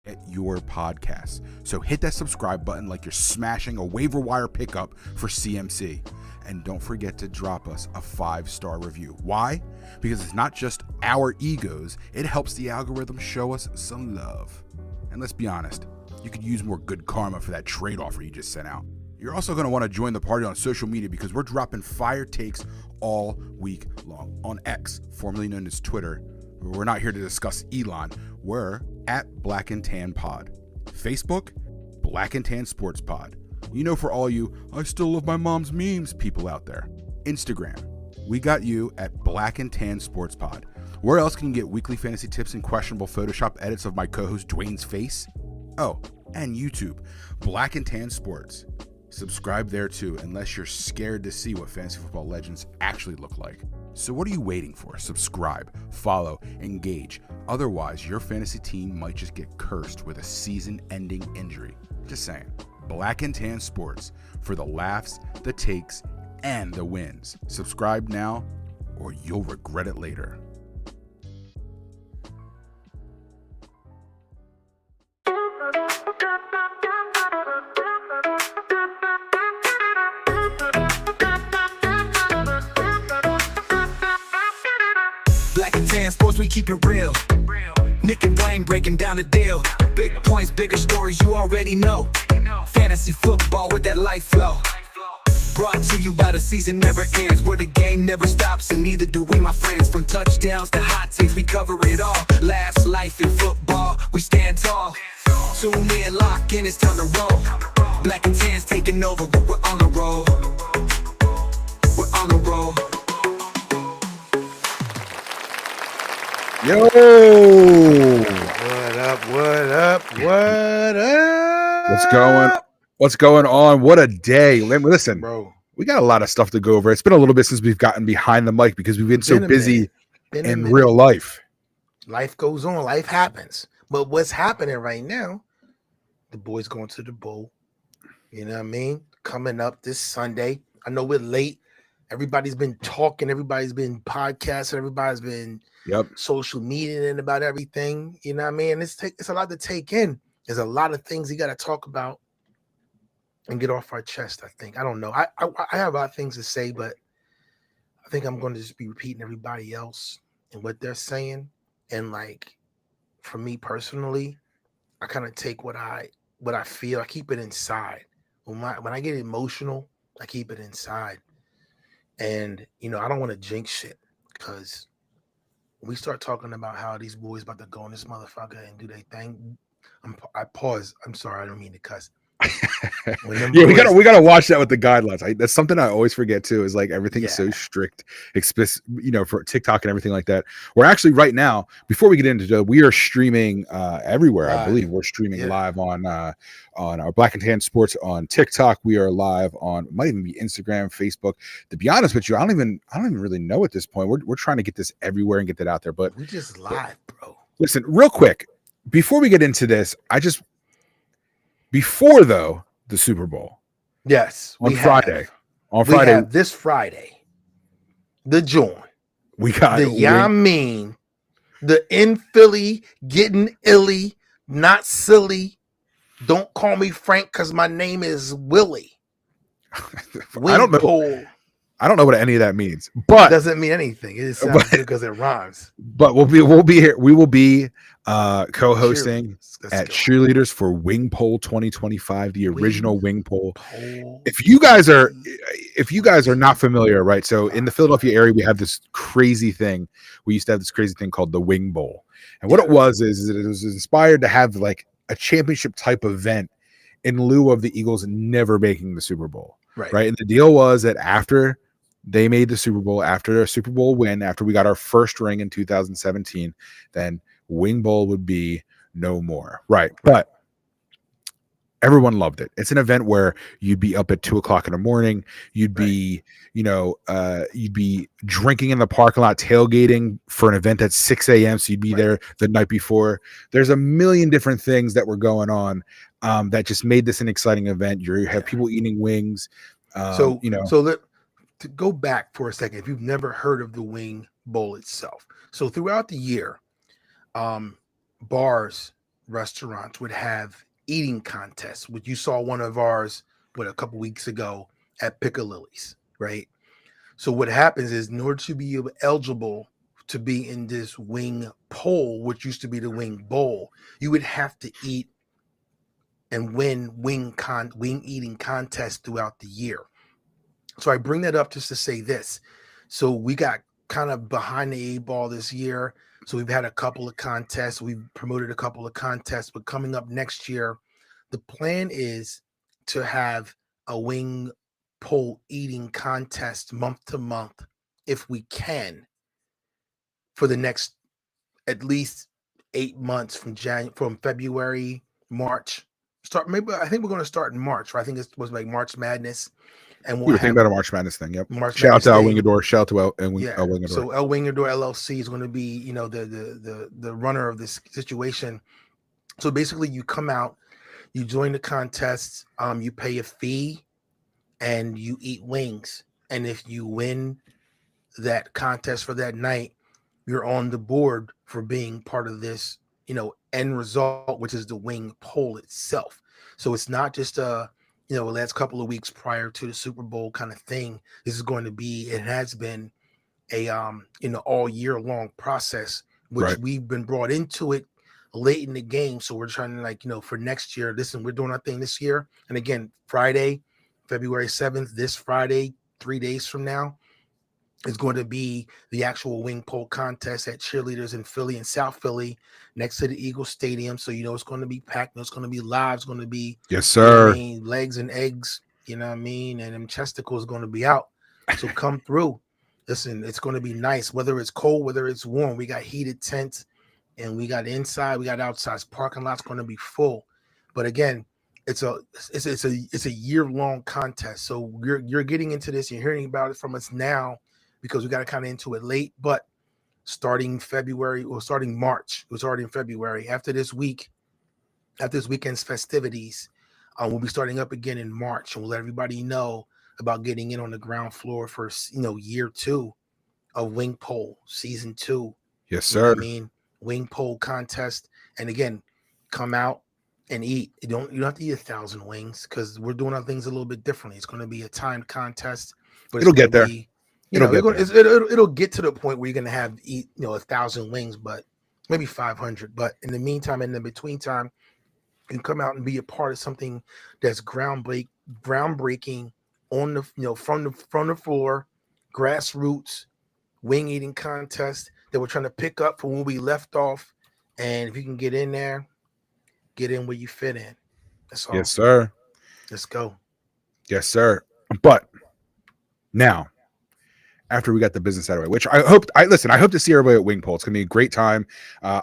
at your podcasts. So hit that subscribe button like you're smashing a waiver wire pickup for CMC. And don't forget to drop us a 5-star review. Why? Because it's not just our egos, it helps the algorithm show us some love. And let's be honest, you could use more good karma for that trade offer you just sent out. You're also going to want to join the party on social media because we're dropping fire takes all week long. On X, formerly known as Twitter, we're not here to discuss Elon. We're at Black and Tan Pod. Facebook, Black and Tan Sports Pod. You know, for all you I still love my mom's memes people out there. Instagram, we got you at Black and Tan Sports Pod. Where else can you get weekly fantasy tips and questionable Photoshop edits of my co-host Dwayne's face? Oh, and YouTube, Black and Tan Sports. Subscribe there too, unless you're scared to see what fantasy football legends actually look like. So what are you waiting for? Subscribe, follow, engage. Otherwise, your fantasy team might just get cursed with a season-ending injury. Just saying. Black and Tan Sports, for the laughs, the takes, and the wins. Subscribe now, or you'll regret it later. Black and Tan Sports, we keep it real. Nick and Wayne breaking down the deal. Big points, bigger stories, you already know. Fantasy football with that life flow. Brought to you by the season never ends, where the game never stops, and neither do we, my friends. From touchdowns to hot takes, we cover it all. Laughs, life in football, we stand tall. Tune in, lock in, it's time to roll. Black and Tan's taking over, but we're on the roll. We're on the roll. Yo! What up? What up? What up? What's going on? What a day. Listen, Bro, we got a lot of stuff to go over. It's been a little bit since we've gotten behind the mic because we've been so busy in real life. Life goes on. Life happens. But what's happening right now, the boys going to the bowl. You know what I mean? Coming up this Sunday. I know we're late. Everybody's been talking. Everybody's been podcasting. Everybody's been social media and about everything. You know what I mean? It's a lot to take in. There's a lot of things you got to talk about and get off our chest, I think. I don't know. I have a lot of things to say, but I think I'm going to just be repeating everybody else and what they're saying. And like, for me personally, I kind of take what I feel. I keep it inside. When I get emotional, I keep it inside. And, you know, I don't want to jinx shit because when we start talking about how these boys about to go on this motherfucker and do their thing, I pause. I'm sorry. I don't mean to cuss. We gotta watch that with the guidelines. That's something I always forget too. Is like everything's so strict, explicit. You know, for TikTok and everything like that. We're actually right now. Before we get into it, we are streaming everywhere. I believe we're streaming live on our Black and Tan Sports on TikTok. We are live on might even be Instagram, Facebook. To be honest with you, I don't even really know at this point. We're trying to get this everywhere and get that out there. But we just live, bro. Listen, real quick before we get into this, before though the Super Bowl, on Friday, this Friday, the joint, we got the Yamin, the in Philly getting illy, not silly. Don't call me Frank because my name is Willie. I don't know what any of that means, but it doesn't mean anything. It sounds good because it rhymes. But we'll be here. We will be co-hosting at Cheerleaders for Wing Pole 2025, the original Wing Pole. If you guys are not familiar, right? So in the Philadelphia area, we have this crazy thing. We used to have this crazy thing called the Wing Bowl, and what it was is it was inspired to have like a championship type event in lieu of the Eagles never making the Super Bowl. Right. And the deal was that after they made the Super Bowl, after a Super Bowl win, after we got our first ring in 2017, then Wing Bowl would be no more. Right. But everyone loved it. It's an event where you'd be up at 2:00 in the morning. You'd be, you'd be drinking in the parking lot, tailgating for an event at 6 a.m. So you'd be there the night before. There's a million different things that were going on that just made this an exciting event. You have people eating wings. So to go back for a second, if you've never heard of the Wing Bowl itself. So throughout the year, bars restaurants would have eating contests, which you saw one of ours a couple weeks ago at Piccalilli's, right? So what happens is, in order to be eligible to be in this wing poll, which used to be the wing bowl, you would have to eat and win wing eating contests throughout the year. So I bring that up just to say this. So we got kind of behind the 8 ball this year. So we've had a couple of contests. We've promoted a couple of contests, but coming up next year, the plan is to have a wing pole eating contest month to month, if we can, for the next at least 8 months from February, March. Maybe I think we're going to start in March. Right? I think it was like March Madness. And We were thinking about a March Madness thing. Yep. March Shout out to El Madness thing. Wingador. Shout out to El Yeah. Wingador. So El Wingador LLC is going to be, the runner of this situation. So basically, you come out, you join the contests, you pay a fee, and you eat wings. And if you win that contest for that night, you're on the board for being part of this, end result, which is the wing poll itself. So it's not just the last couple of weeks prior to the Super Bowl kind of thing. This is going to be, it has been a all year long process, which Right. we've been brought into it late in the game. So we're trying to for next year, listen, we're doing our thing this year. And again, Friday, February 7th, this Friday, 3 days from now, is going to be the actual wing pole contest at Cheerleaders in Philly and South Philly next to the Eagle Stadium. So, it's going to be packed. It's going to be live. It's going to be, Yes, sir. legs and eggs, and them chesticles going to be out. So come through. Listen, it's going to be nice, whether it's cold, whether it's warm. We got heated tents, and we got inside, we got outside. Parking lot's going to be full. But again, it's a year-long contest. So you're getting into this, you're hearing about it from us now, because we got to kind of into it late. But starting February or starting March, it was already in February. After this weekend's festivities, we'll be starting up again in March, and we'll let everybody know about getting in on the ground floor for year 2 of Wing Pole season 2. Yes, You know sir. what I mean, wing pole contest. And again, come out and eat. You don't have to eat 1,000 wings, because we're doing our things a little bit differently. It's going to be a timed contest, but It'll get there. It'll get to the point where you're going to eat 1,000 wings, but maybe 500. But in the meantime, in the between time, you can come out and be a part of something that's groundbreaking on the from the floor, grassroots wing eating contest that we're trying to pick up from when we left off. And if you can get in there, get in where you fit in. That's all. Yes, sir. Let's go. Yes, sir. But now, after we got the business out of the way, which I hope to see everybody at Wing Pole. It's gonna be a great time.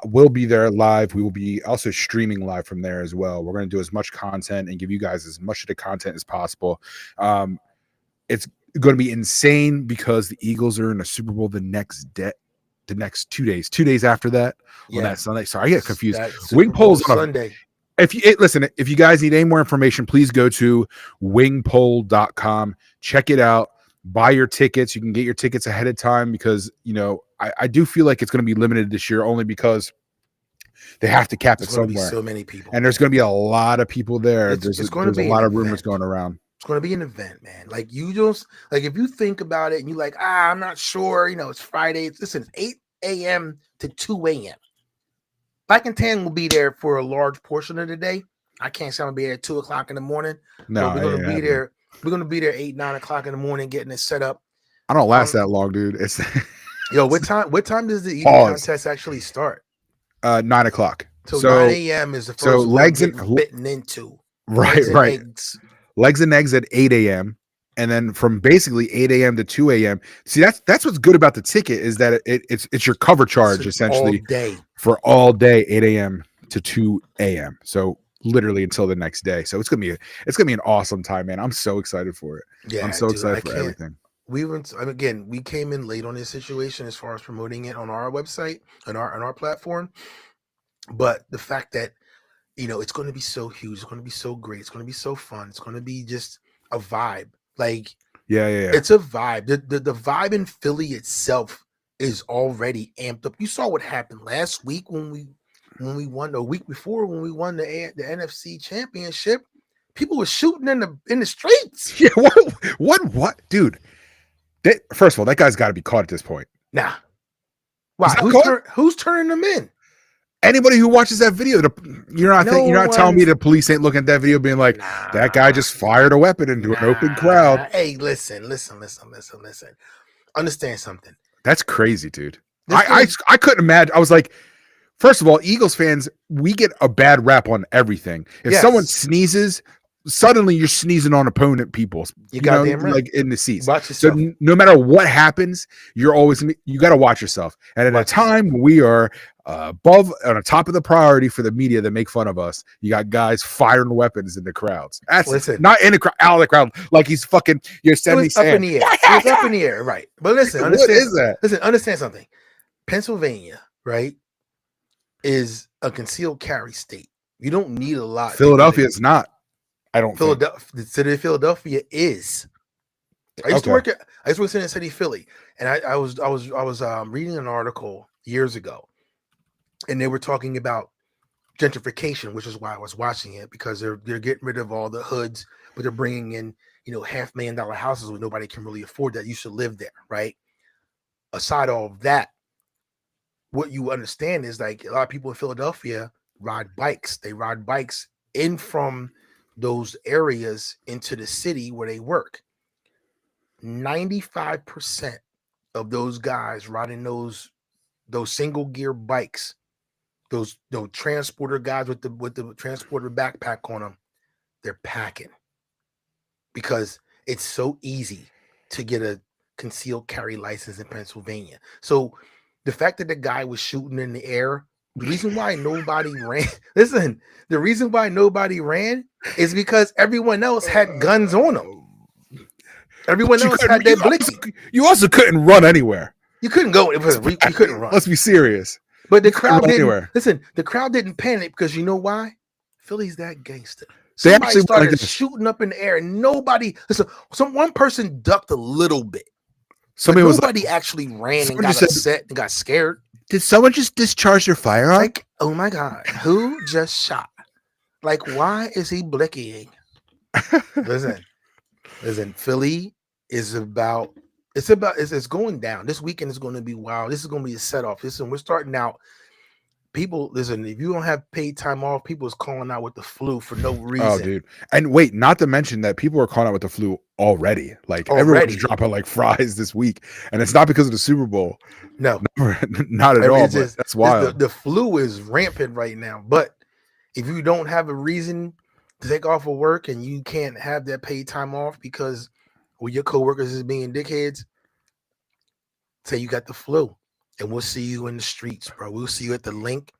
We'll be there live. We will be also streaming live from there as well. We're gonna do as much content and give you guys as much of the content as possible. It's going to be insane because the Eagles are in the Super Bowl the next 2 days. 2 days after that, on that Sunday. So I get confused. Wing Pole's on Sunday. If you guys need any more information, please go to wingpole.com. Check it out. Buy your tickets. You can get your tickets ahead of time, because I do feel like it's going to be limited this year, only because they have to cap it somewhere. So many people, and there's going to be a lot of people there. There's a lot of rumors going around. It's going to be an event, man. Like, if you think about it and you're like, I'm not sure, it's Friday. Listen, it's 8 a.m. to 2 a.m. Black and Tan will be there for a large portion of the day. I can't say I'm going to be there at 2 o'clock in the morning. No, we're going to be there. We're going to be there 8, 9 o'clock in the morning, getting it set up. I don't last that long, dude. It's what time does the eating contest actually start? 9 o'clock. So 9 a.m. is the first legs and bitten into. Right. Legs and eggs at 8 a.m. And then from basically 8 a.m. to 2 a.m. See, that's what's good about the ticket, is that it's your cover charge essentially all day. For all day, 8 a.m. to 2 a.m. So literally until the next day. So it's gonna be an awesome time, man. I'm so excited for it. Yeah, I'm so excited for everything. We came in late on this situation as far as promoting it on our website and on our platform. But the fact that it's going to be so huge, it's going to be so great, it's going to be so fun, it's going to be just a vibe. Like, yeah. It's a vibe. The vibe in Philly itself is already amped up. You saw what happened last week when when we won the week before when we won the NFC championship, people were shooting in the streets. Yeah, what, dude? First of all, that guy's got to be caught at this point. Nah. Why? He's not Who's turning them in? Anybody who watches that video, you're not telling me the police ain't looking at that video being like, that guy just fired a weapon into an open crowd. Hey, listen. Understand something. That's crazy, dude. I couldn't imagine. I was like, first of all, Eagles fans, we get a bad rap on everything. If someone sneezes, suddenly you're sneezing on opponent people. You goddamn right. Like in the seats. Watch yourself. So no matter what happens, you got to watch yourself. And at a time when we are above on the top of the priority for the media that make fun of us, you got guys firing weapons in the crowds. Not in the crowd, out of the crowd, like he's fucking Yosemite Sam. Up in the air. It's up in the air, right? But listen, what is that? Listen, understand something. Pennsylvania, right, is a concealed carry state. You don't need a lot. Philadelphia is not. I don't. The city of Philadelphia is. I used to work in City, Philly, and I was reading an article years ago, and they were talking about gentrification, which is why I was watching it, because they're getting rid of all the hoods, but they're bringing in $500,000 houses where nobody can really afford that. You should live there, right? Aside all of that, what you understand is like a lot of people in Philadelphia ride bikes. They ride bikes in from those areas into the city where they work. 95% of those guys riding those single gear bikes, those transporter guys with the transporter backpack on them, they're packing because it's so easy to get a concealed carry license in Pennsylvania. So the fact that the guy was shooting in the air, the reason why nobody ran, the reason why nobody ran is because everyone else had guns on them. Everyone else had their blicky. You also couldn't run anywhere. You couldn't go. You couldn't run. Let's be serious. But the crowd didn't. Listen, the crowd didn't panic because you know why? Philly's that gangster. Somebody started shooting up in the air, and nobody. Listen, one person ducked a little bit. Nobody actually ran and got upset and got scared. Did someone just discharge their firearm? Like, oh my God, who just shot? Like, why is he blickying? Listen, Philly is it's going down. This weekend is going to be wild. This is going to be a set off. Listen, we're starting out. People, listen, if you don't have paid time off, people is calling out with the flu for no reason. Oh, dude. And wait, not to mention that people are calling out with the flu already. Like everyone's dropping like fries this week. And it's not because of the Super Bowl. No. Not at all. That's wild. The flu is rampant right now. But if you don't have a reason to take off of work and you can't have that paid time off because your coworkers is being dickheads, say you got the flu. And we'll see you in the streets, bro. We'll see you at the link.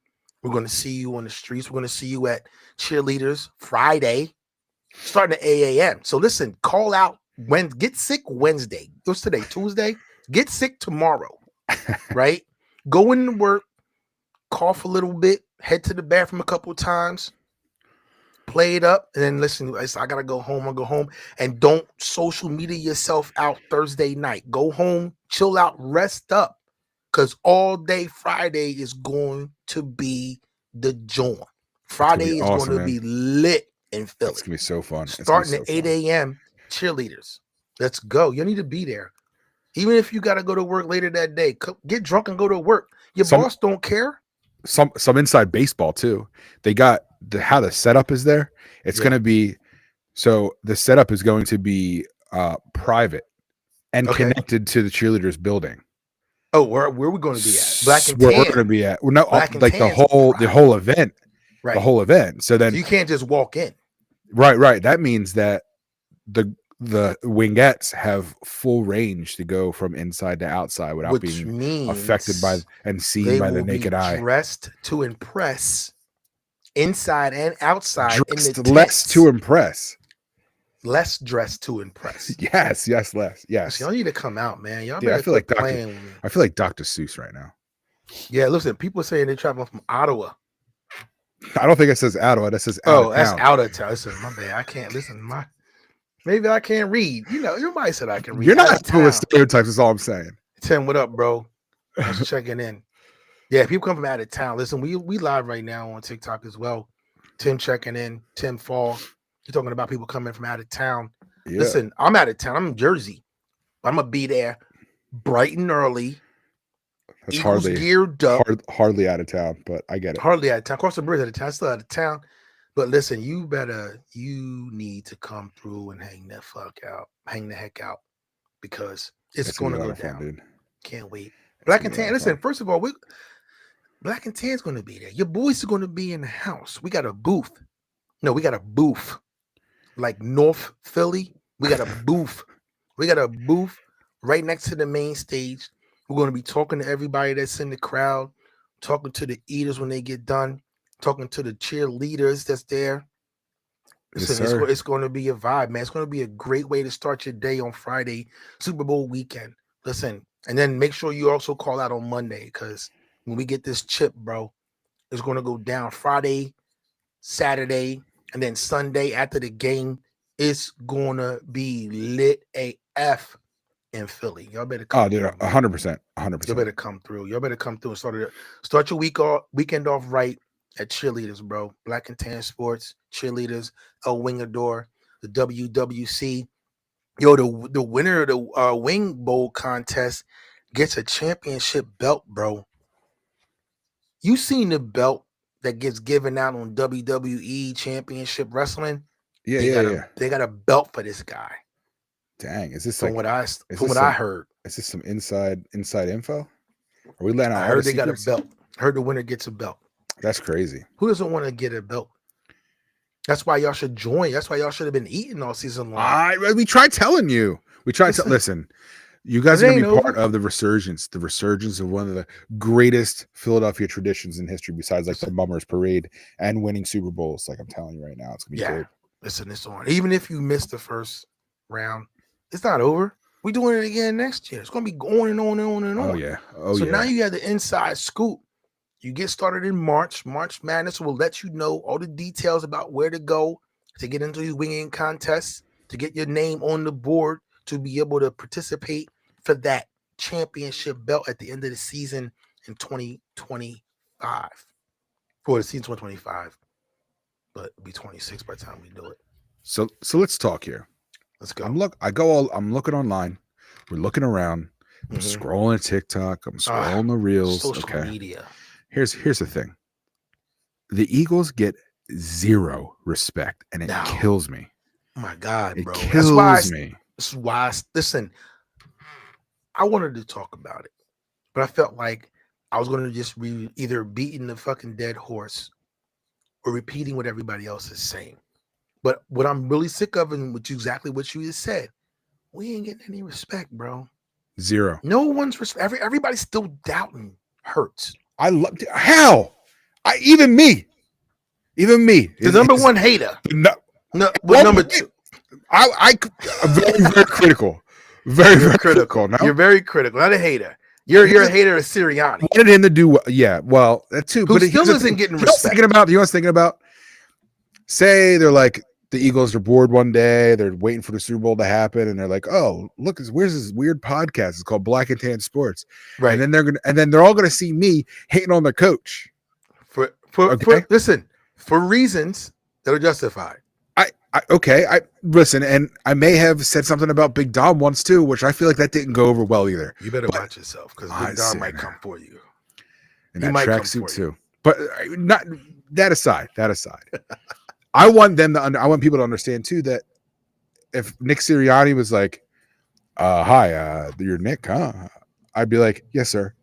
We're going to see you on the streets. We're going to see you at Cheerleaders Friday, starting at 8 a.m. So listen, call out when get sick Wednesday. What's today? Tuesday? Get sick tomorrow, right? Go into work, cough a little bit, head to the bathroom a couple of times, play it up, and then listen, I got to go home. I'll go home. And don't social media yourself out Thursday night. Go home, chill out, rest up. Because all day Friday is going to be the joint. Friday is going to be lit in Philly. It's going to be so fun. Starting at 8 a.m., Cheerleaders. Let's go. You need to be there. Even if you got to go to work later that day, get drunk and go to work. Your boss don't care. Some inside baseball, too. They got how the setup is there. It's going to be, so the setup is going to be private and connected to the Cheerleaders building. Oh, where are we going to be at? Black and Tan. Where we're going to be at? Well, no, like the whole event, right? The whole event. So then you can't just walk in. Right. That means that the wingettes have full range to go from inside to outside without being affected by and seen by the naked eye. Dressed to impress, inside and outside. Less to impress. Less dressed to impress. Yes, less. Yes. Y'all need to come out, man. Y'all I feel like Dr. Seuss right now. Yeah, listen, people are saying they're traveling from Ottawa. I don't think it says Ottawa. That says that's out of town. Listen, my bad. I can't listen. Maybe I can't read. Everybody said I can read. You're not full of stereotypes. Is all I'm saying. Tim, what up, bro? I was checking in. Yeah, people come from out of town. Listen, we live right now on TikTok as well. Tim checking in. Tim Fall. You're talking about people coming from out of town. Yeah. Listen, I'm out of town. I'm in Jersey. I'm gonna be there bright and early. That's Eagles geared up. hardly out of town, but I get it. Hardly out of town. Cross the bridge out of town. Still out of town. But listen, you need to come through and hang the heck out, because it's going to go down. Fun, dude. Can't wait. Black and Tan. Listen, first of all, Black and Tan's going to be there. Your boys are going to be in the house. We got a booth. No, we got a booth. Like North Philly, we got a booth. We got a booth right next to the main stage. We're going to be talking to everybody that's in the crowd, talking to the eaters when they get done, talking to the cheerleaders that's there. Listen, it's going to be a vibe, man. It's going to be a great way to start your day on Friday, Super Bowl weekend. Listen, and then make sure you also call out on Monday, because when we get this chip, bro, it's going to go down Friday, Saturday, and then Sunday after the game. It's going to be lit AF in Philly. Y'all better come. Oh, dude, 100%. 100%. Y'all better come through. Y'all better come through and start your weekend off right at cheerleaders, bro. Black and Tan Sports, cheerleaders, El Wingador, the WWC. Yo, the winner of the Wing Bowl contest gets a championship belt, bro. You seen the belt that gets given out on WWE Championship Wrestling? Yeah. They got a belt for this guy. Dang, is this from what I heard? Is this some inside info? Are we letting out? I heard they got a belt. I heard the winner gets a belt. That's crazy. Who doesn't want to get a belt? That's why y'all should join. That's why y'all should have been eating all season long. We tried telling you. Listen. You guys are going to be part of the resurgence of one of the greatest Philadelphia traditions in history, besides like the Bummers Parade and winning Super Bowls. Like I'm telling you right now, it's going to be great. Listen, it's on. Even if you missed the first round, it's not over. We're doing it again next year. It's going to be going and on and on and on. Oh, yeah. So now you have the inside scoop. You get started in March. March Madness will let you know all the details about where to go to get into these winging contests, to get your name on the board, to be able to participate for that championship belt at the end of the season in 2025. For the season 2025. But it'll be 26 by the time we do it. So let's talk here. Let's go. I'm looking online. We're looking around. I'm scrolling TikTok. I'm scrolling the reels. Social media. Here's the thing. The Eagles get zero respect, and it kills me. Oh my God, bro. It kills me. This is why. Listen, I wanted to talk about it, but I felt like I was going to just be either beating the fucking dead horse or repeating what everybody else is saying. But what I'm really sick of, and exactly what you just said, we ain't getting any respect, bro. Zero. No one's respect. Everybody's still doubting Hurts. I love how. Even me. The number one hater. Number two. I'm very, very critical. Very critical. No? You're very critical. Not a hater. You're a hater of Sirianni. Wanted him to do well, that too. Who still isn't getting respect. You know what I was thinking about? Say they're like the Eagles are bored one day, they're waiting for the Super Bowl to happen, and they're like, "Oh, look, where's this weird podcast? It's called Black and Tan Sports." Right. And then they're all gonna see me hating on their coach. For reasons that are justified. I listen, and I may have said something about Big Dom once too, which I feel like that didn't go over well either. You better watch yourself, because Big Dom might come for you. And that tracksuit too. But not that aside. I want people to understand too that if Nick Sirianni was like, "Hi, you're Nick, huh?" I'd be like, "Yes, sir."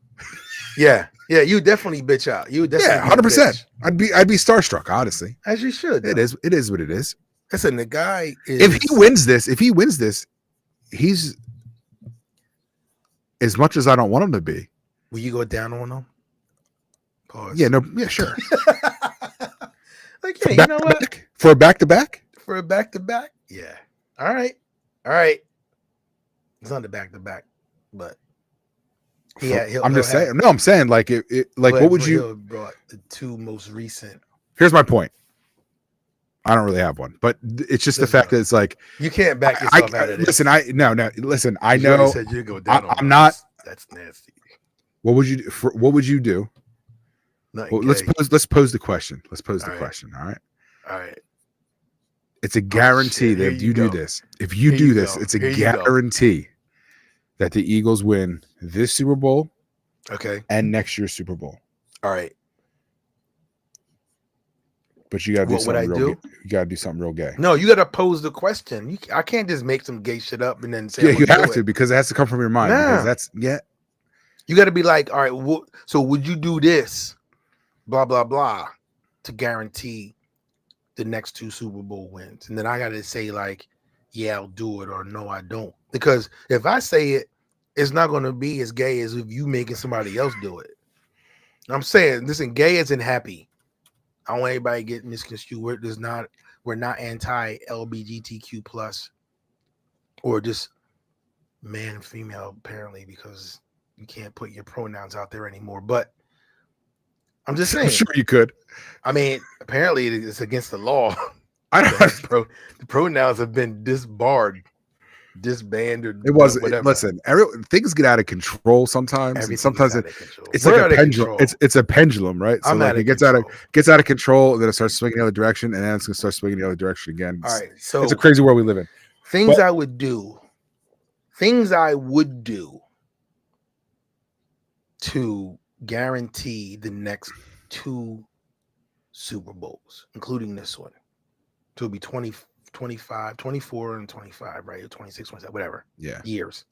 Yeah, you definitely bitch out. You definitely 100%. I'd be starstruck, honestly. As you should. Though. It is what it is. Listen, the guy is. If he wins this, he's as much as I don't want him to be. Will you go down on him? Pause. Yeah, sure. Like, hey, you know what? For a back-to-back? For a back-to-back? Yeah. All right. It's not a back-to-back, but I'm saying like what would you brought the two most recent? Here's my point. I don't really have one, but it's just the fact that it's like you can't back yourself out of this. Listen, I know. Said you go down I'm not. That's nasty. What would you do? Nothing Well, gay. let's pose the question. Let's pose the All right. question. All right. All right. It's a guarantee shit. that Here if you you do go. this, if you Here do you this, go. it's a Here you go. guarantee that the Eagles win this Super Bowl Okay. and next year's Super Bowl. All right. But you got to do What would something I real. do? You got to do something real gay. No, you got to pose the question. I can't just make some gay shit up and then say Yeah, I'm you gonna have do to it. because it has to come from your mind. Because Nah. that's You got to be like, all right. So would you do this? Blah blah blah, to guarantee the next 2 Super Bowl wins, and then I got to say like, yeah, I'll do it, or no, I don't. Because if I say it, it's not going to be as gay as if you making somebody else do it. I'm saying, listen, gay isn't happy. I don't want anybody get misconstrued. We're not anti-LGBTQ plus, or just man and female apparently, because you can't put your pronouns out there anymore. But I'm just saying. I'm sure you could. I mean, apparently it's against the law. I don't. The pronouns have been disbanded, or It wasn't. whatever. Listen, things get out of control sometimes, and Everything's sometimes out of control. it's We're like out a of pendulum. control. It's a pendulum, right? So I'm like out it of gets out of control, and then it starts swinging the other direction, and then it's gonna start swinging the other direction again. All right, so It's a crazy world we live in. things but- I would do to guarantee the next 2 Super Bowls, including this one. So it'll be 20, 25, 24, and 25, right? Or 26, 27, whatever. Yeah. Years.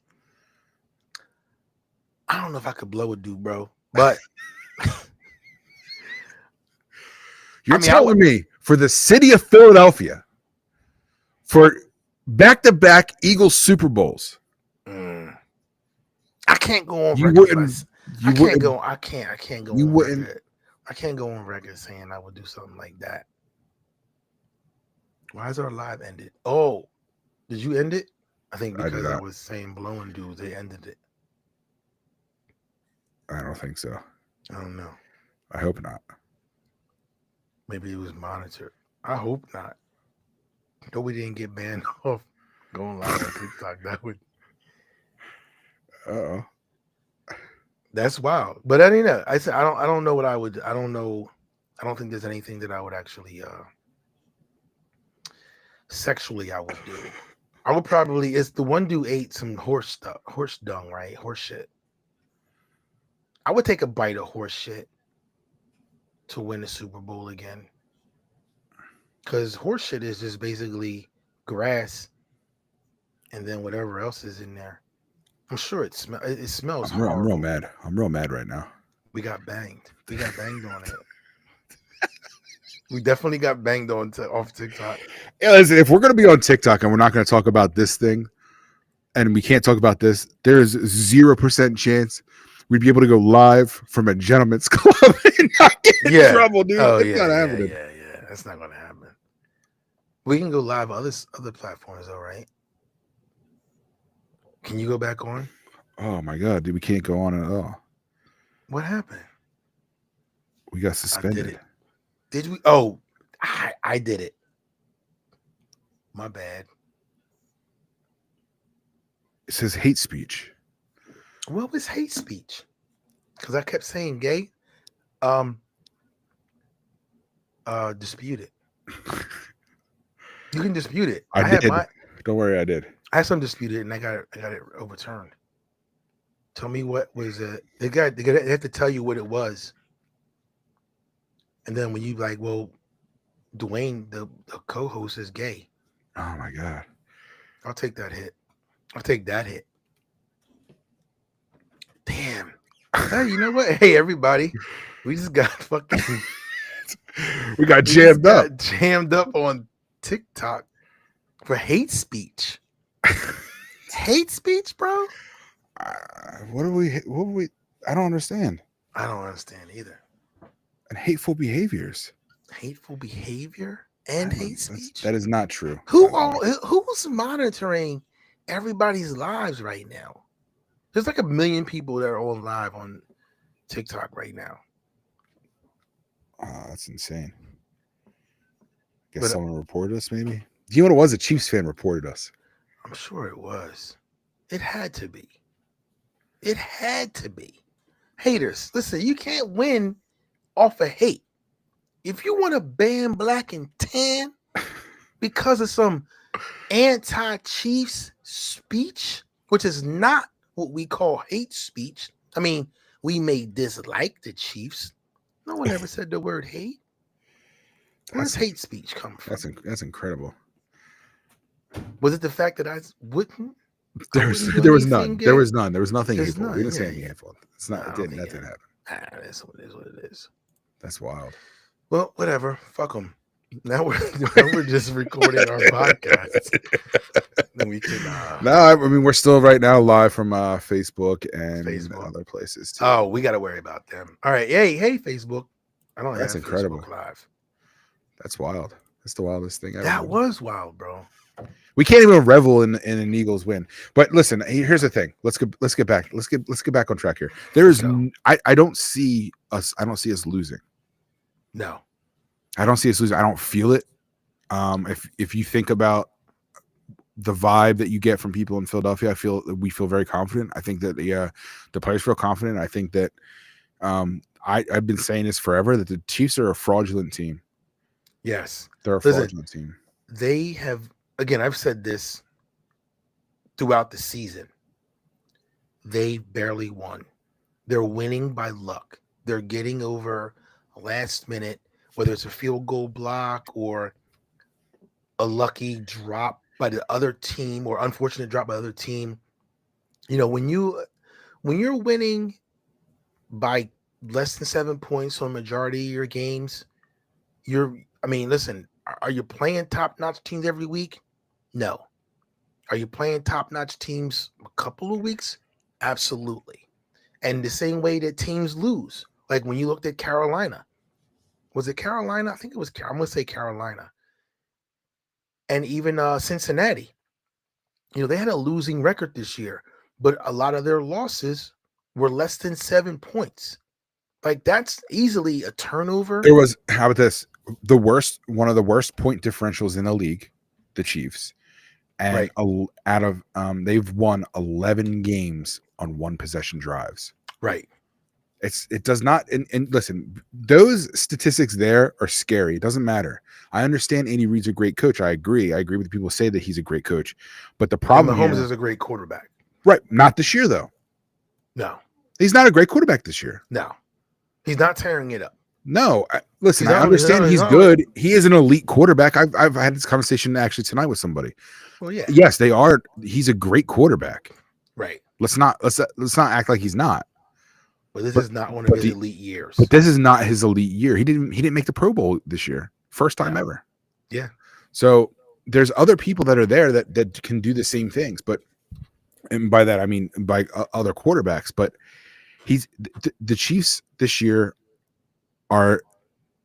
I don't know if I could blow a dude, bro. But You're I telling me for the city of Philadelphia, for back-to-back Eagles Super Bowls, I can't go on you record. wouldn't. I can't go. I can't go. You on wouldn't. record. I can't go on record saying I would do something like that. Why is our live ended? Oh, did you end it? I think because I was saying blowing dudes, they ended it. I don't think so. I don't know. I hope not. Maybe it was monitored. I hope not. Though we didn't get banned off going live on TikTok. That would. Uh-oh. That's wild. But I mean, I said I don't know what I would. I don't know. I don't think there's anything that I would actually sexually I would do. I would probably, it's the one dude ate some horse dung, right? Horse shit. I would take a bite of horse shit to win the Super Bowl again. Because horse shit is just basically grass and then whatever else is in there. I'm sure it smells I'm real mad. I'm real mad right now. We got banged. We got banged on it. We definitely got banged on off TikTok. Yeah, listen, if we're going to be on TikTok and we're not going to talk about this thing, and we can't talk about this, there's 0% chance we'd be able to go live from a gentleman's club and not get in trouble, dude. Oh, it's not happening. Yeah. That's not going to happen. We can go live on other platforms, though, right? Can you go back on? Oh my god, dude, we can't go on at all. What happened? We got suspended. Did we? Oh, I did it. My bad. It says hate speech. What was hate speech? Because I kept saying gay. Dispute it. You can dispute it. I did. Don't worry, I did. I had some disputed and I got it overturned. Tell me what was it? They have to tell you what it was. And then when you like, well, Dwayne, the co-host, is gay. Oh my god. I'll take that hit. I'll take that hit. Damn. Hey, you know what? Hey, everybody. We just got fucking we got jammed up. Jammed up on TikTok for hate speech. Hate speech, bro? What do we I don't understand. I don't understand either. And hateful behaviors. Hateful behavior and hate speech? That is not true. Who's monitoring everybody's lives right now? There's like 1 million people that are on live on TikTok right now. That's insane. Guess someone reported us, maybe. Do you know what it was? A Chiefs fan reported us. I'm sure it was. It had to be. It had to be. Haters, listen, you can't win off of hate. If you want to ban Black and Tan because of some anti-Chiefs speech, which is not what we call hate speech. I mean, we may dislike the Chiefs. No one ever said the word hate. Where's hate speech come from? That's incredible. Was it the fact that I wouldn't? There was none. There was none. There was nothing There's hateful. none, We didn't say yeah. anything hateful. It's not. No, It I didn't. don't That think didn't happen. That's what it is. That's wild. Well, whatever. Fuck them. Now we're just recording our podcast. Then we can. No, I mean we're still right now live from Facebook and other places too. Oh, we got to worry about them. All right. Hey, Facebook. I don't That's have incredible. Facebook Live. That's wild. That's the wildest thing ever. That was wild, bro. We can't even revel in an Eagles win. But listen, here's the thing. Let's get back on track here. There is I don't see us losing. No. I don't see us losing. I don't feel it. If you think about the vibe that you get from people in Philadelphia, we feel very confident. I think that the players feel confident. I think that I've been saying this forever that the Chiefs are a fraudulent team. Yes. They're a fraudulent team. They have, again, I've said this throughout the season. They barely won. They're winning by luck. They're getting over last minute, whether it's a field goal block or a lucky drop by the other team or unfortunate drop by the other team. You know, when you're winning by less than 7 points on majority of your games, listen, are you playing top-notch teams every week? No. Are you playing top-notch teams a couple of weeks? Absolutely. And the same way that teams lose. Like when you looked at Carolina. Was it Carolina? I think it was. I'm going to say Carolina. And even Cincinnati. You know, they had a losing record this year, but a lot of their losses were less than 7 points. Like that's easily a turnover. There was, how about this? One of the worst point differentials in the league, the Chiefs. And they've won 11 games on one possession drives. Right. It does not, and listen, those statistics there are scary. It doesn't matter. I understand Andy Reid's a great coach. I agree with the people who say that he's a great coach. But the problem Mahomes is a great quarterback. Right. Not this year, though. No. He's not a great quarterback this year. No. He's not tearing it up. No. Listen, I understand he's good. He is an elite quarterback. I've had this conversation actually tonight with somebody. Well, yeah. Yes, they are. He's a great quarterback. Right. Let's not act like he's not. But this is not one of his elite years. But this is not his elite year. He didn't make the Pro Bowl this year. First time ever. Yeah. So there's other people that are there that can do the same things. But, and by that I mean by other quarterbacks. But the Chiefs this year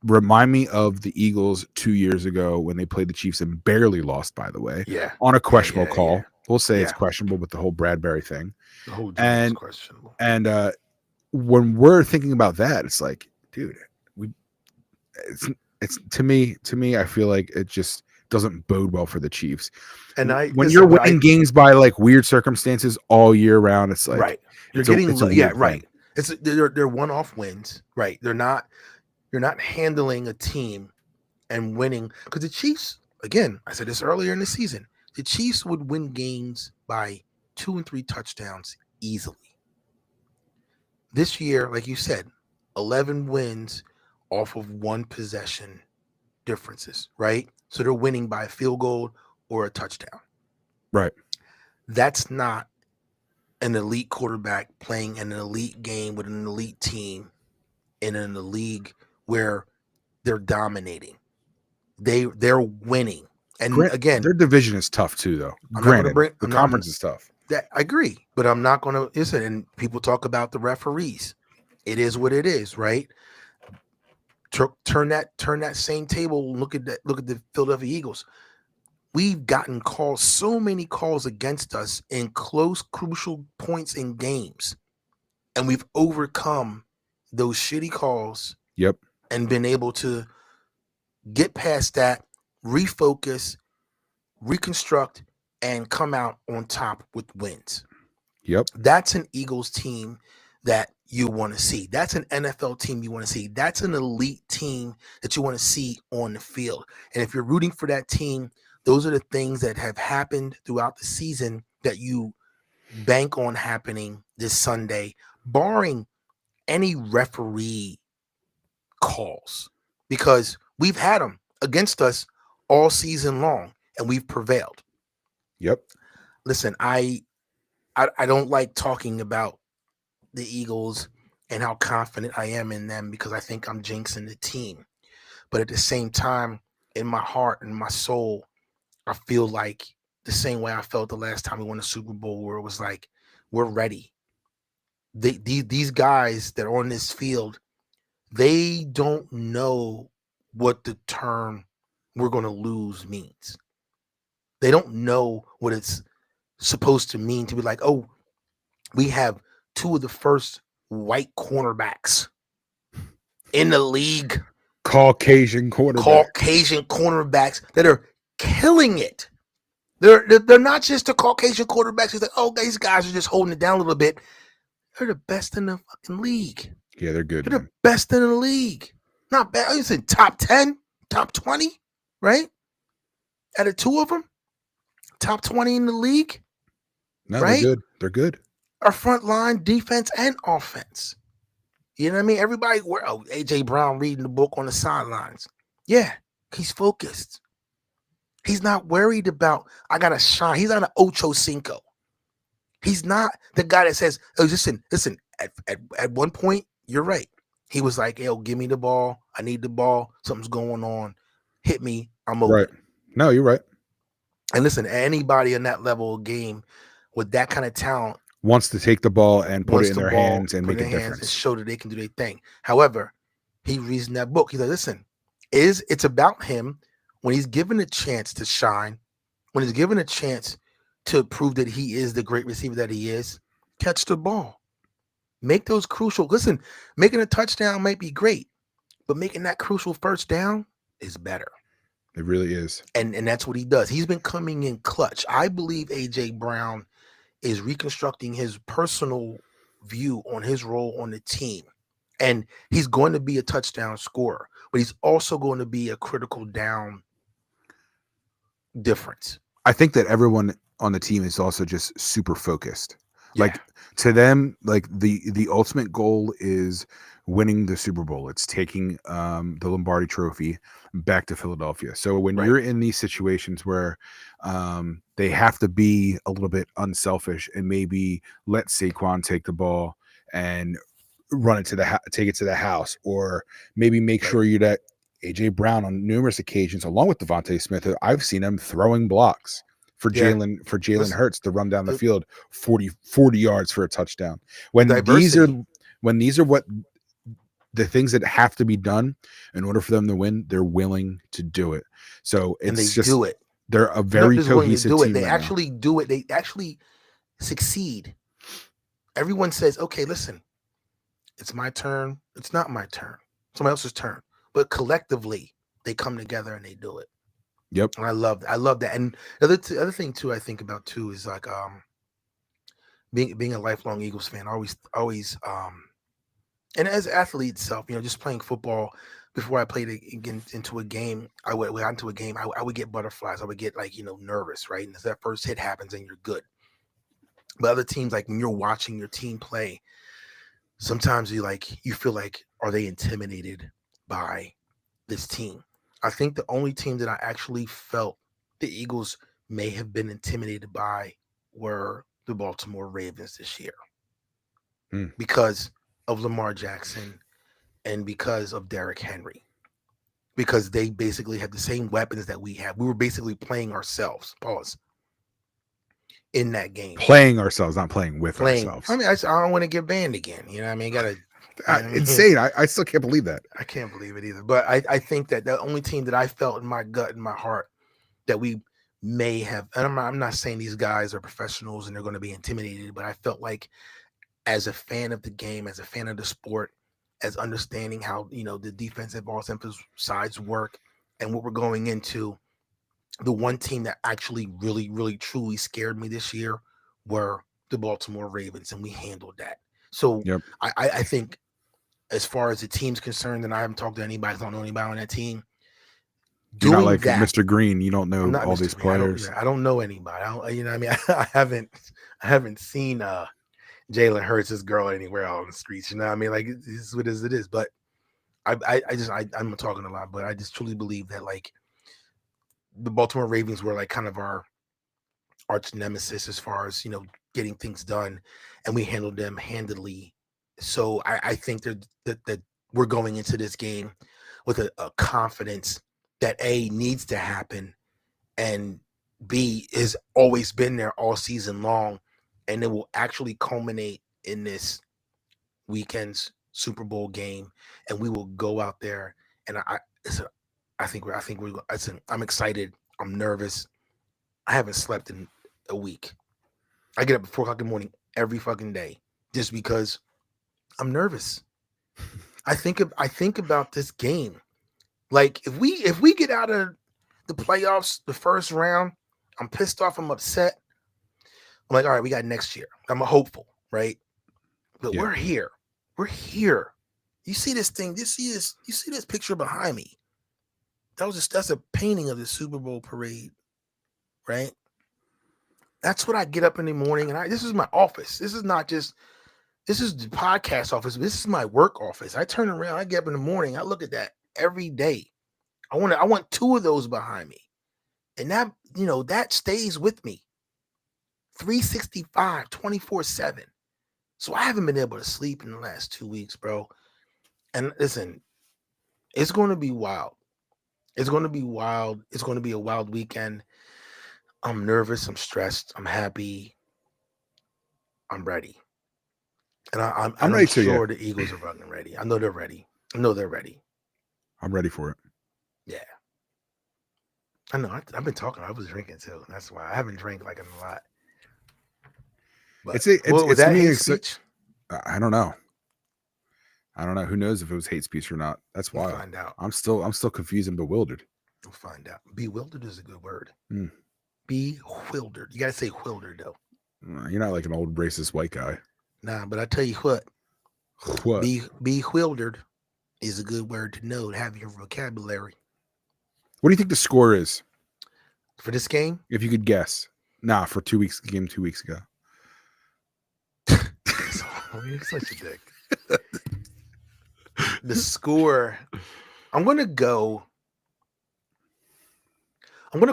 remind me of the Eagles 2 years ago when they played the Chiefs and barely lost, by the way. Yeah. On a questionable call. Yeah. We'll say it's questionable with the whole Bradbury thing. The whole deal is questionable. And when we're thinking about that, it's like, dude, it's to me, I feel like it just doesn't bode well for the Chiefs. And when you're winning games by like weird circumstances all year round, it's like right. You're right. They're one-off wins, right? You're not handling a team and winning because the Chiefs, again, I said this earlier in the season, the Chiefs would win games by 2 and 3 touchdowns easily. This year, like you said, 11 wins off of one possession differences, right? So they're winning by a field goal or a touchdown. Right. That's not an elite quarterback playing in an elite game with an elite team in a league where they're dominating. They're winning. And again, their division is tough too, though. The conference is tough. That I agree, but I'm not going to listen. And people talk about the referees. It is what it is, right? Turn that same table. Look at the Philadelphia Eagles. We've gotten so many calls against us in close, crucial points in games, and we've overcome those shitty calls. Yep, and been able to get past that, refocus, reconstruct, and come out on top with wins. Yep. That's an Eagles team that you want to see. That's an NFL team you want to see. That's an elite team that you want to see on the field. And if you're rooting for that team, those are the things that have happened throughout the season that you bank on happening this Sunday, barring any referee calls, because we've had them against us all season long and we've prevailed. Yep. Listen, I don't like talking about the Eagles and how confident I am in them because I think I'm jinxing the team. But at the same time, in my heart and my soul, I feel like the same way I felt the last time we won a Super Bowl, where it was like, we're ready. These guys that are on this field, they don't know what the term "we're going to lose" means. They don't know what it's supposed to mean to be like, oh, we have two of the first white cornerbacks in the league. Caucasian cornerbacks that are killing it. They're not just the Caucasian quarterbacks. It's like, oh, these guys are just holding it down a little bit. They're the best in the fucking league. Yeah, they're good. They're the best in the league. Not bad. I said top 10, top 20, right? Out of two of them, top 20 in the league. No, right? They're good. They're good. Our front line, defense, and offense. You know what I mean? Everybody, AJ Brown reading the book on the sidelines. Yeah, he's focused. He's not worried about, I got to shine. He's not an Ocho Cinco. He's not the guy that says, oh, listen, at one point, you're right. He was like, yo, give me the ball. I need the ball. Something's going on. Hit me. I'm over. Right. No, you're right. And listen, anybody in that level of game with that kind of talent wants to take the ball and put it in their hands and make a difference. And show that they can do their thing. However, he reads in that book. He's like, listen, it's about him when he's given a chance to shine, when he's given a chance to prove that he is the great receiver that he is, catch the ball. Make those crucial. Listen, making a touchdown might be great, but making that crucial first down is better. It really is. And that's what he does. He's been coming in clutch. I believe AJ Brown is reconstructing his personal view on his role on the team. And he's going to be a touchdown scorer, but he's also going to be a critical down difference. I think that everyone on the team is also just super focused. Yeah. Like to them, like the ultimate goal is winning the Super Bowl. It's taking the Lombardi Trophy back to Philadelphia. So when you're in these situations where they have to be a little bit unselfish and maybe let Saquon take the ball and run it to take it to the house, or maybe make sure you're that AJ Brown on numerous occasions, along with Devontae Smith, I've seen him throwing blocks for Jalen Hurts to run down the field 40 yards for a touchdown. When these are what the things that have to be done in order for them to win, they're willing to do it. So it's just do it. They're a very cohesive team. They actually do it. They actually succeed. Everyone says, okay, listen, it's my turn. It's not my turn. Somebody else's turn. But collectively, they come together and they do it. Yep. And I love that. And the other thing too, I think about too is like being a lifelong Eagles fan. Always and as an athlete itself, just playing football. Before I played into a game, I would get butterflies. I would get nervous, right? And as that first hit happens, and you're good. But other teams, like when you're watching your team play, sometimes you feel like, are they intimidated by this team? I think the only team that I actually felt the Eagles may have been intimidated by were the Baltimore Ravens this year, because of Lamar Jackson and because of Derrick Henry, because they basically had the same weapons that we have. We were basically playing ourselves. Pause. In that game, playing ourselves, not playing with ourselves. I mean, I don't want to get banned again. You know what I mean? Insane. I still can't believe that. I can't believe it either. But I think that the only team that I felt in my gut and my heart that we may have, and I'm not saying these guys are professionals and they're going to be intimidated, but I felt like as a fan of the game, as a fan of the sport, as understanding how, the defensive offensive sides work and what we're going into, the one team that actually really, really, truly scared me this year were the Baltimore Ravens, and we handled that. So Yep. I think as far as the team's concerned, and I haven't talked to anybody, I don't know anybody on that team. You're not Doing like that, Mr. Green. You don't I'm know not all Mr. these Green. players. I don't know anybody. You know what I mean? I haven't seen Jalen Hurts' girl anywhere out on the streets. You know what I mean? Like this is what it is. But I'm talking a lot, but I just truly believe that like the Baltimore Ravens were like kind of our arch nemesis as far as, you know, getting things done, and we handled them handily. So I think that we're going into this game with a confidence that A, needs to happen, and B, has always been there all season long, and it will actually culminate in this weekend's Super Bowl game, and we will go out there. And I'm excited. I'm nervous. I haven't slept in a week. I get up at 4:00 in the morning every fucking day just because I'm nervous. I think about this game. Like if we get out of the playoffs, the first round, I'm pissed off. I'm upset. I'm like, all right, we got next year. I'm a hopeful, right? But Yeah. we're here. We're here. You see this thing? You see this picture behind me? That's a painting of the Super Bowl parade, right? That's what I get up in the morning, and this is my office. This is the podcast office. This is my work office. I turn around, I get up in the morning, I look at that every day. I want two of those behind me. And that, you know, that stays with me 365, 24/7. So I haven't been able to sleep in the last 2 weeks, bro. And listen, it's going to be wild. It's going to be wild. It's going to be a wild weekend. I'm nervous. I'm stressed. I'm happy. I'm ready. And I'm ready too, sure the Eagles are running ready. I know they're ready. I'm ready for it. Yeah. I know. I've been talking. I was drinking too. That's why I haven't drank like in a lot. But was that hate speech? I don't know. Who knows if it was hate speech or not? That's We'll wild. find out. I'm still confused and bewildered. We'll find out. Bewildered is a good word. Mm. Bewildered. You gotta say wildered though. You're not like an old racist white guy. Nah, but I tell you what. What? Bewildered is a good word to know, to have your vocabulary. What do you think the score is For this game? if you could guess? Nah, for 2 weeks ago. You're such a dick. The score, I'm gonna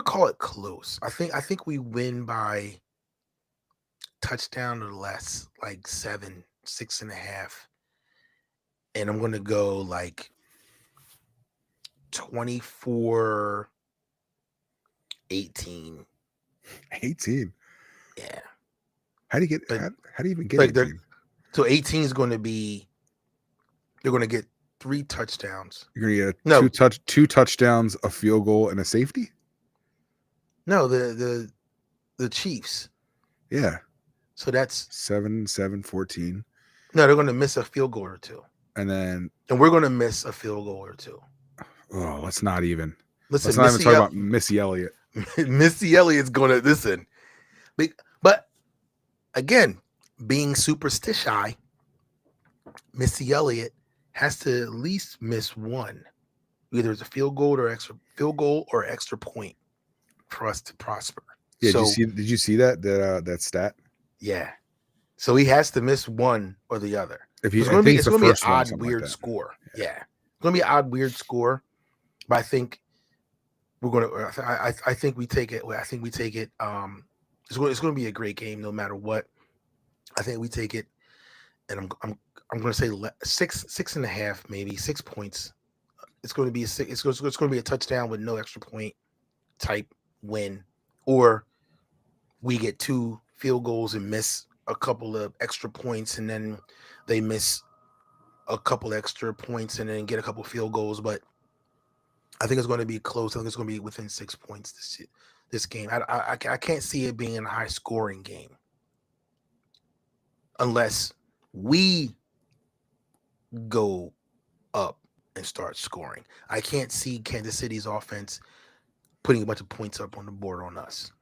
call it close. I think we win by touchdown or less, like 7, 6.5. And I'm gonna go like 24-18. 18. Yeah. How do you even get Like 18? So 18 is going to be, they're going to get 3 touchdowns. You're gonna get two touchdowns, a field goal, and a safety? No, the Chiefs. Yeah. So that's 7, 14. No, they're going to miss a field goal or 2. And we're going to miss a field goal or 2. Oh, let's not even. Listen, Let's not even talk about Missy Elliott. Missy Elliott's going to listen. But again, being superstitious, Missy Elliott has to at least miss one. Either it's a field goal or extra point for us to prosper. Yeah, so, did you see that stat? Yeah. So he has to miss one or the other. It's going to be an odd, weird score. Yeah. It's going to be an odd, weird score. But I think we're going to. I think we take it. I think we take it. It's going to be a great game, no matter what. I think we take it, and I'm going to say 6.5, maybe 6 points. It's going to be it's going to be a touchdown with no extra point type win, or we get 2 field goals and miss a couple of extra points, and then they miss a couple extra points and then get a couple field goals. But I think it's going to be close. I think it's going to be within 6 points this game. I can't see it being a high scoring game unless we go up and start scoring. I can't see Kansas City's offense putting a bunch of points up on the board on us.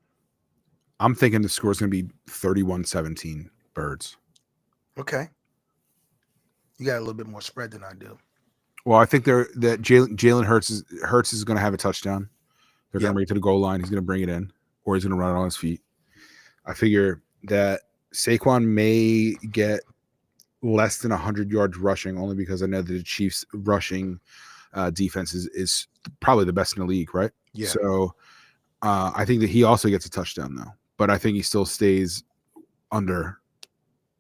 I'm thinking the score is going to be 31-17 Birds. Okay. You got a little bit more spread than I do. Well, I think that Jalen Hurts is going to have a touchdown. They're going to bring it to the goal line. He's going to bring it in, or he's going to run it on his feet. I figure that Saquon may get less than 100 yards rushing, only because I know that the Chiefs' rushing defense is probably the best in the league, right? Yeah. So I think that he also gets a touchdown, though. But I think he still stays under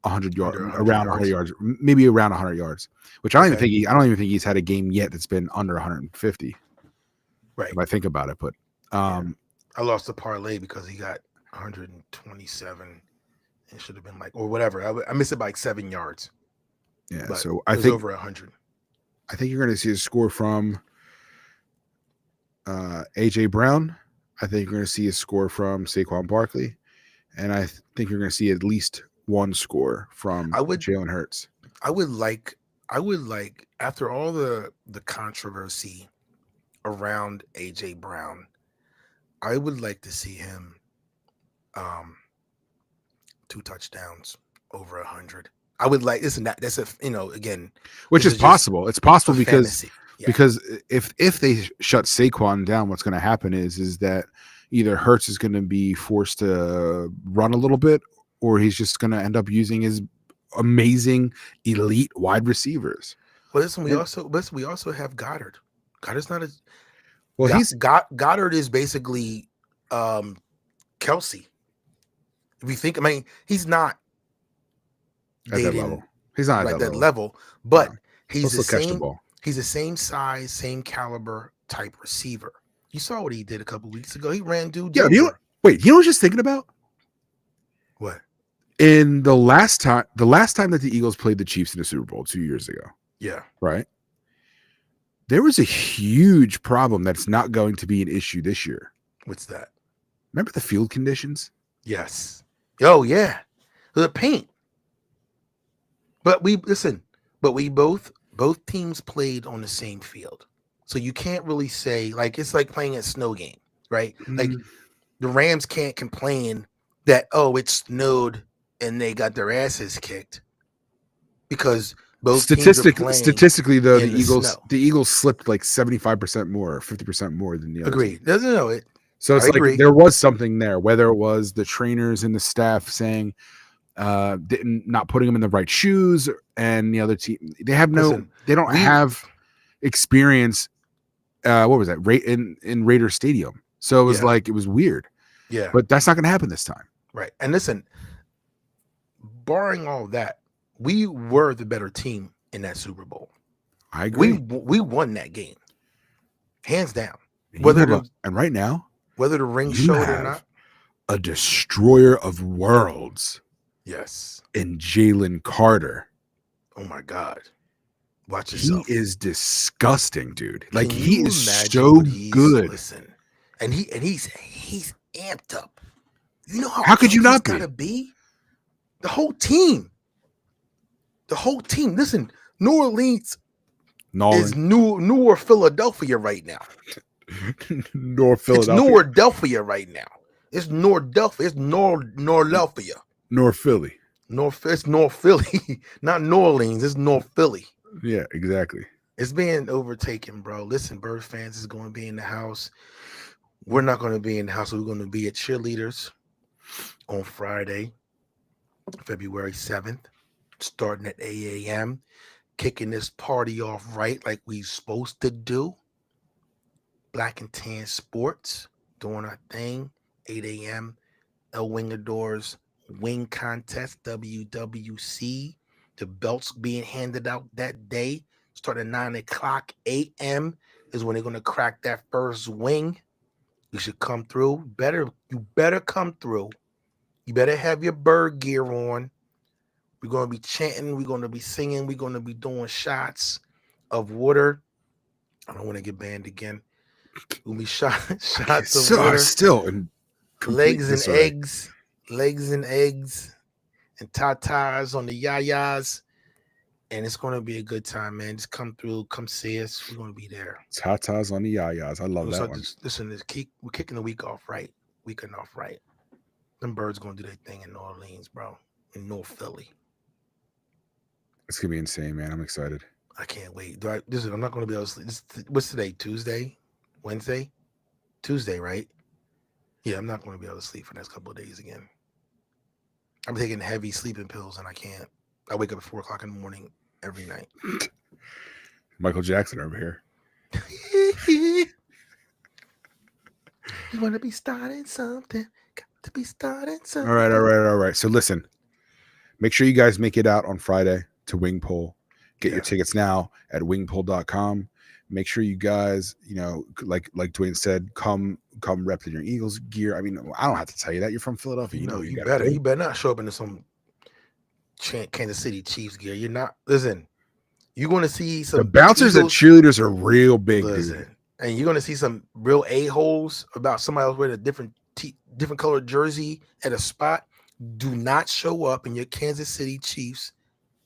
100 yards, around 100 yards, maybe around 100 yards, which I don't even think I don't even think he's had a game yet that's been under 150. Right. If I think about it, but I lost the parlay because he got 127. It should have been like, or whatever. I missed it by like 7 yards. Yeah. But So I think over 100. I think you're going to see a score from AJ Brown. I think you're going to see a score from Saquon Barkley, and I think you're going to see at least one score from Jalen Hurts. I would like after all the controversy around AJ Brown, I would like to see him 2 touchdowns over 100. I would like this, and that's again, which is possible. It's possible because fantasy. Because if they shut Saquon down, what's going to happen is that either Hurts is going to be forced to run a little bit, or he's just going to end up using his amazing elite wide receivers. Well, listen, we also have Goddard. Goddard's not as well. Goddard is basically Kelsey. If you think, I mean, he's not at that level. He's not like at that level, but no. he's the same. He's the same size, same caliber type receiver. You saw what he did a couple weeks ago. He ran dude. Yeah. You know what I was just thinking about? What? In the last time that the Eagles played the Chiefs in the Super Bowl 2 years ago. Yeah. Right. There was a huge problem that's not going to be an issue this year. What's that? Remember the field conditions? Yes. Oh yeah. The paint. But both teams played on the same field. So you can't really say, like, it's like playing a snow game, right? Like the Rams can't complain that, it snowed and they got their asses kicked because both statistically though, the Eagles slipped like 75% more or 50% more than the other. Agreed. No, so it's like there was something there, whether it was the trainers and the staff saying not putting them in the right shoes, and the other team they don't have experience. What was that? In Raider Stadium. So it was like it was weird. Yeah, but that's not going to happen this time, right? And listen, barring all that, we were the better team in that Super Bowl. I agree. We won that game, hands down. And right now, whether the ring showed or not, a destroyer of worlds. Yes. And Jalen Carter. Oh my God. Watch yourself. He is disgusting, dude. Like he is so good. Listen. And he's amped up. You know how could you not be? The whole team. Listen, New Orleans is newer Philadelphia right now. North Philadelphia. It's Nordelphia right now. It's Nordelphia. It's Nordelphia. North Philly. It's North Philly, not New Orleans. It's North Philly. Yeah, exactly. It's being overtaken, bro. Listen, Bird fans is going to be in the house. We're not going to be in the house. We're going to be at Cheerleaders on Friday, February 7th, starting at 8 a.m., kicking this party off right like we supposed to do. Black and Tan Sports, doing our thing, 8 a.m., El Wingadors Wing Contest, WWC. The belts being handed out that day, starting at 9 o'clock a.m. is when they're going to crack that first wing. You should come through. You better come through. You better have your bird gear on. We're going to be chanting. We're going to be singing. We're going to be doing shots of water. I don't want to get banned again. We'll be shots of water. Still in legs and eggs, and tatas on the yayas. And it's going to be a good time, man. Just come through, come see us. We're going to be there. Tatas on the yayas. I love that one. Listen, we're kicking the week off right. Weekend off right. Them Birds going to do their thing in New Orleans, bro. In North Philly. It's gonna be insane, man. I'm excited. I can't wait. Listen, I'm not going to be able to sleep. What's today? Tuesday? Wednesday? Tuesday, right? Yeah, I'm not going to be able to sleep for the next couple of days again. I'm taking heavy sleeping pills and I can't. I wake up at 4 o'clock in the morning every night. Michael Jackson over here. You want to be starting something. Got to be starting something. All right. So listen, make sure you guys make it out on Friday to Wingpole. Get your tickets now at wingpole.com. Make sure you guys, like Dwayne said, come rep in your Eagles gear. I mean, I don't have to tell you that. You're from Philadelphia. You better not show up into some Kansas City Chiefs gear. You're not. Listen, you're going to see some. The bouncers and cheerleaders are real big, dude. And you're going to see some real a-holes about somebody else wearing a different colored jersey at a spot. Do not show up in your Kansas City Chiefs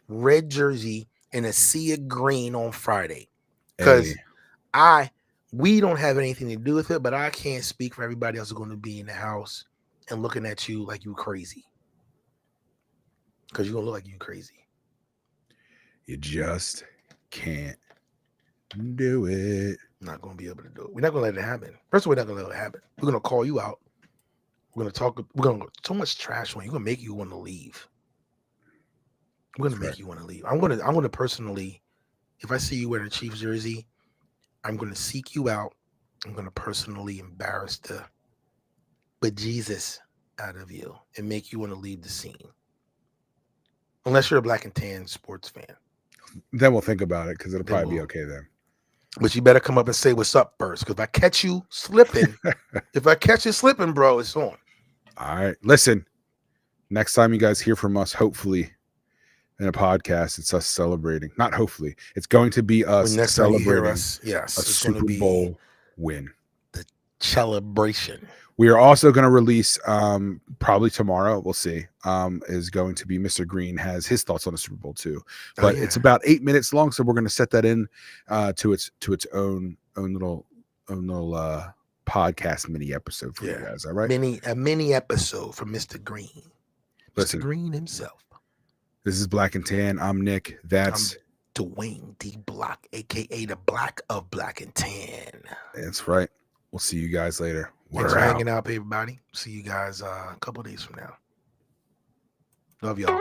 red jersey in a sea of green on Friday, because we don't have anything to do with it, but I can't speak for everybody else who's going to be in the house and looking at you like you crazy, because you're going to look like you crazy. You just can't do it. Not going to be able to do it. We're not going to let it happen. First of all, we're not going to let it happen. We're going to call you out. We're going to talk. We're going to so much trash on you. We're going to make you want to leave. We're going to make you want to leave. I'm going to personally, if I see you wearing a Chiefs jersey, I'm going to seek you out. I'm going to personally embarrass the bejesus out of you and make you want to leave the scene. Unless you're a black and tan sports fan. Then we'll think about it, because it'll probably be okay then. But you better come up and say what's up first, because if I catch you slipping, bro, it's on. All right. Listen, next time you guys hear from us, hopefully in a podcast, it's us celebrating. Not hopefully. It's going to be us celebrating a Super Bowl win. The celebration. We are also going to release, probably tomorrow, we'll see, is going to be Mr. Green has his thoughts on the Super Bowl too. But it's about 8 minutes long, so we're going to set that in to its own little podcast mini episode for you guys. All right, a mini episode from Mr. Green. Listen, Mr. Green himself. This is Black and Tan. I'm Nick. That's Dwayne D. Block, aka the Black of Black and Tan. That's right. We'll see you guys later. Thanks for hanging out, everybody. See you guys a couple of days from now. Love y'all.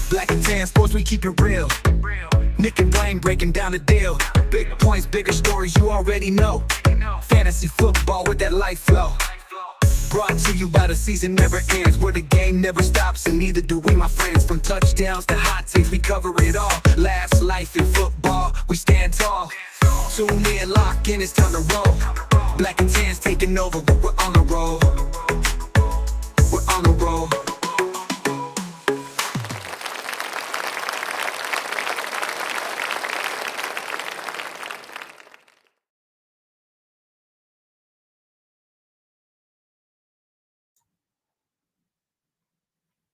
Black and Tan Sports, we keep it real. Nick and Dwayne breaking down the deal. Big points, bigger stories, you already know. Fantasy football with that life flow. Brought to you by the season never ends, where the game never stops, and neither do we, my friends. From touchdowns to hot takes, we cover it all. Laughs, life, in football, we stand tall. Tune in, lock in, it's time to roll. Black and Tan's taking over, but we're on the roll. We're on the roll.